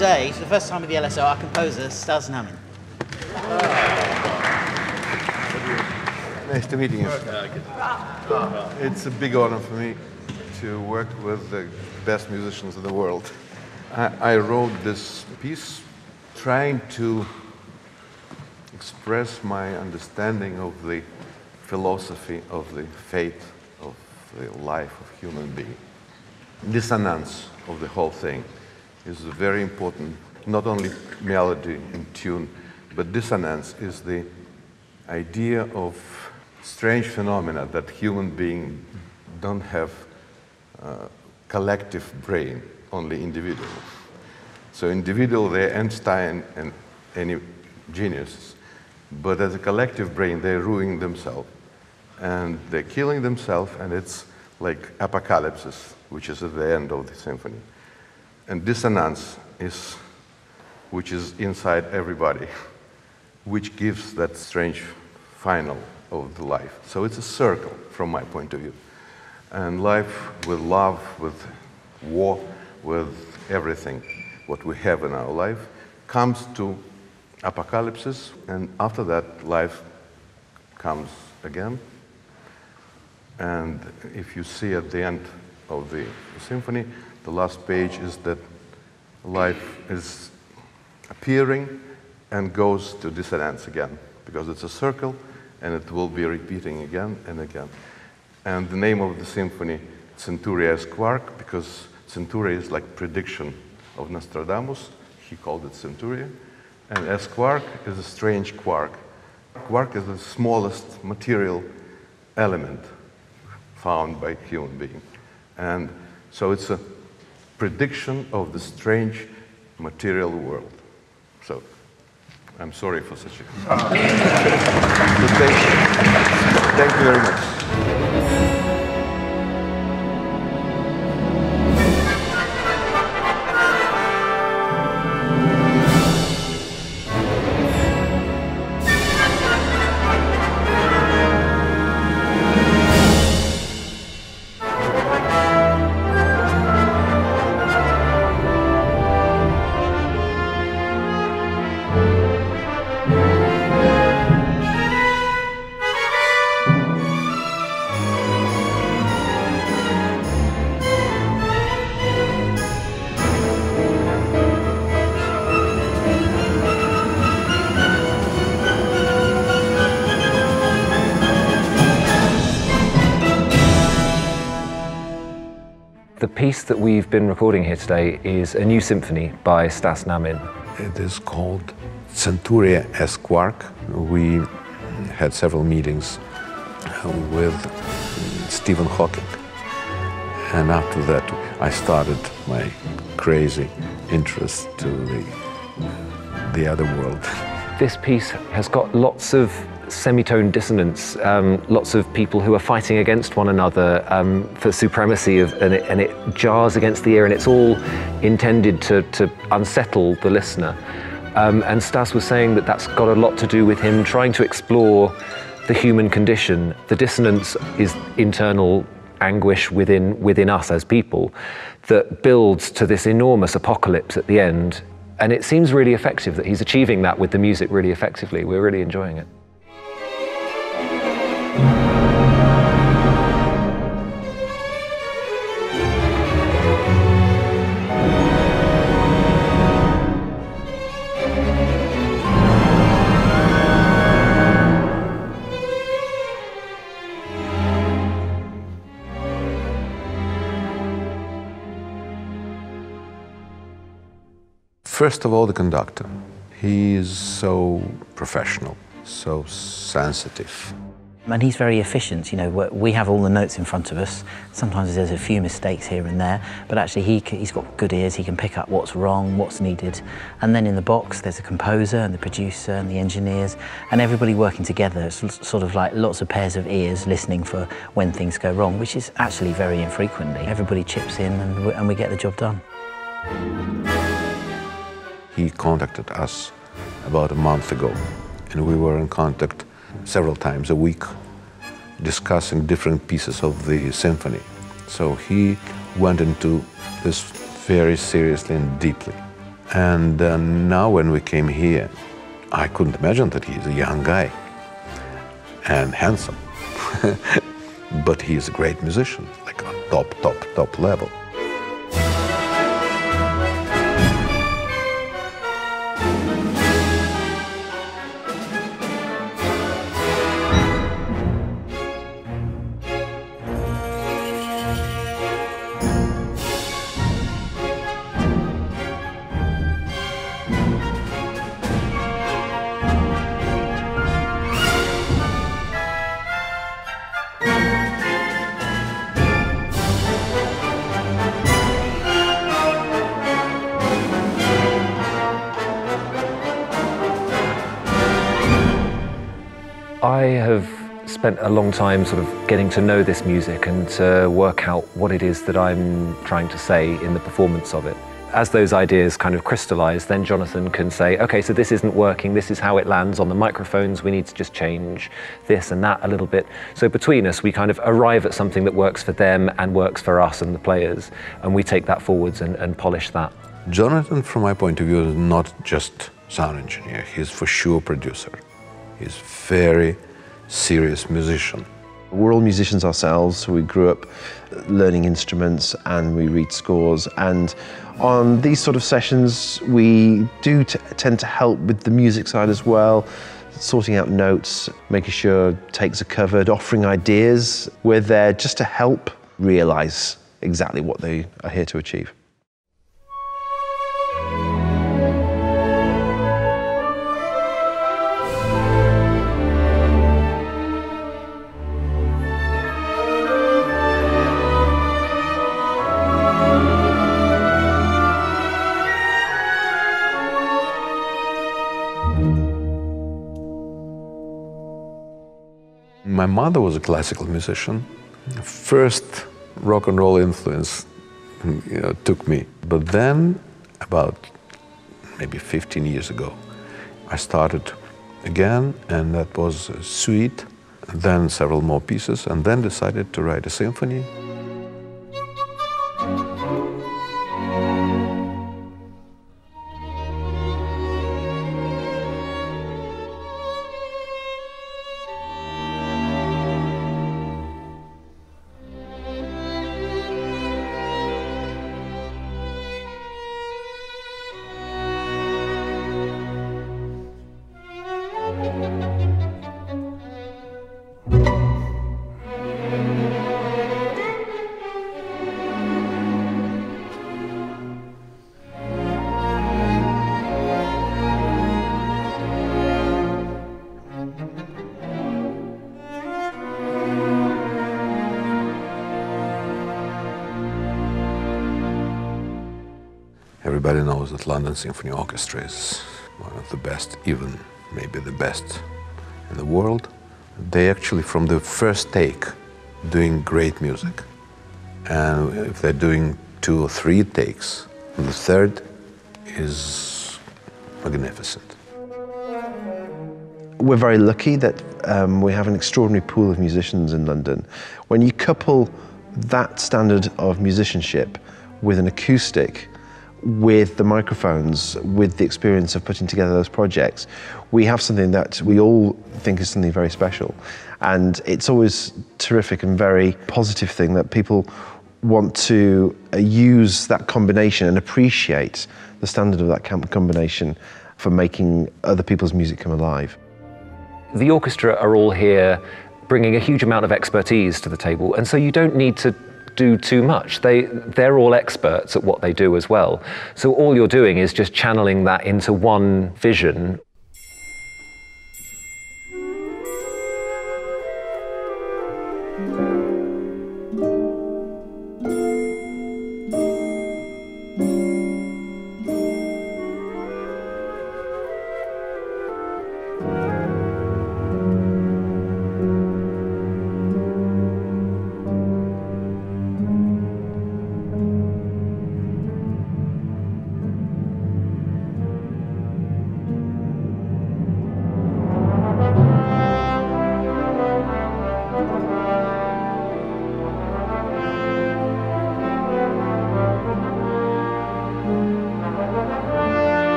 today, for the first time with the LSO, our composer, Stas Nammin. Nice to meet you. It's a big honor for me to work with the best musicians in the world. I wrote this piece trying to express my understanding of the philosophy of the fate of the life of human being. Dissonance of the whole thing is very important, not only melody and tune, but dissonance is the idea of strange phenomena that human beings don't have collective brain, only individual. So individual, they're Einstein and any geniuses, but as a collective brain, they're ruining themselves. And they're killing themselves, and it's like apocalypse, which is at the end of the symphony. And dissonance is, which is inside everybody, which gives that strange final of the life. So it's a circle from my point of view. And life with love, with war, with everything, what we have in our life, comes to apocalypse, and after that, life comes again. And if you see at the end of the symphony, the last page is that life is appearing and goes to dissonance again, because it's a circle and it will be repeating again and again. And the name of the symphony, Centuria S, Quark, because Centuria is like prediction of Nostradamus. He called it Centuria. And S quark is a strange quark. Quark is the smallest material element found by human being. And so it's a prediction of the strange material world. So I'm sorry for such a... Thank you very much. The piece that we've been recording here today is a new symphony by Stas Namina. It is called Centuria S, Quark. We had several meetings with Stephen Hawking. And after that, I started my crazy interest to the other world. This piece has got lots of semitone dissonance, lots of people who are fighting against one another for supremacy, and it jars against the ear, and it's all intended to unsettle the listener. And Stas was saying that that's got a lot to do with him trying to explore the human condition. The dissonance is internal anguish within us as people that builds to this enormous apocalypse at the end. And it seems really effective that he's achieving that with the music really effectively. We're really enjoying it. First of all, the conductor. He is so professional, so sensitive. And he's very efficient, you know, we have all the notes in front of us. Sometimes there's a few mistakes here and there, but actually he's got good ears, he can pick up what's wrong, what's needed. And then in the box, there's a composer and the producer and the engineers, and everybody working together. It's sort of like lots of pairs of ears listening for when things go wrong, which is actually very infrequently. Everybody chips in and we get the job done. He contacted us about a month ago, and we were in contact several times a week, discussing different pieces of the symphony. So he went into this very seriously and deeply. And now when we came here, I couldn't imagine that he's a young guy and handsome. But he's a great musician, like on top level. I have spent a long time sort of getting to know this music and to work out what it is that I'm trying to say in the performance of it. As those ideas kind of crystallize, then Jonathan can say, okay, so this isn't working, this is how it lands on the microphones, we need to just change this and that a little bit. So between us, we kind of arrive at something that works for them and works for us and the players, and we take that forwards and polish that. Jonathan, from my point of view, is not just sound engineer, he's for sure producer. He's very serious musician. We're all musicians ourselves, so we grew up learning instruments and we read scores, and on these sort of sessions we do tend to help with the music side as well, sorting out notes, making sure takes are covered, offering ideas. We're there just to help realise exactly what they are here to achieve. My mother was a classical musician. First rock and roll influence took me. But then, about maybe 15 years ago, I started again, and that was a suite, then several more pieces, and then decided to write a symphony. Everybody knows that London Symphony Orchestra is one of the best, even maybe the best in the world. They actually, from the first take, doing great music. And if they're doing 2 or 3 takes, the third is magnificent. We're very lucky that we have an extraordinary pool of musicians in London. When you couple that standard of musicianship with an acoustic, with the microphones, with the experience of putting together those projects, we have something that we all think is something very special. And it's always terrific and very positive thing that people want to use that combination and appreciate the standard of that combination for making other people's music come alive. The orchestra are all here bringing a huge amount of expertise to the table, and so you don't need to do too much. They're all experts at what they do as well. So all you're doing is just channeling that into one vision.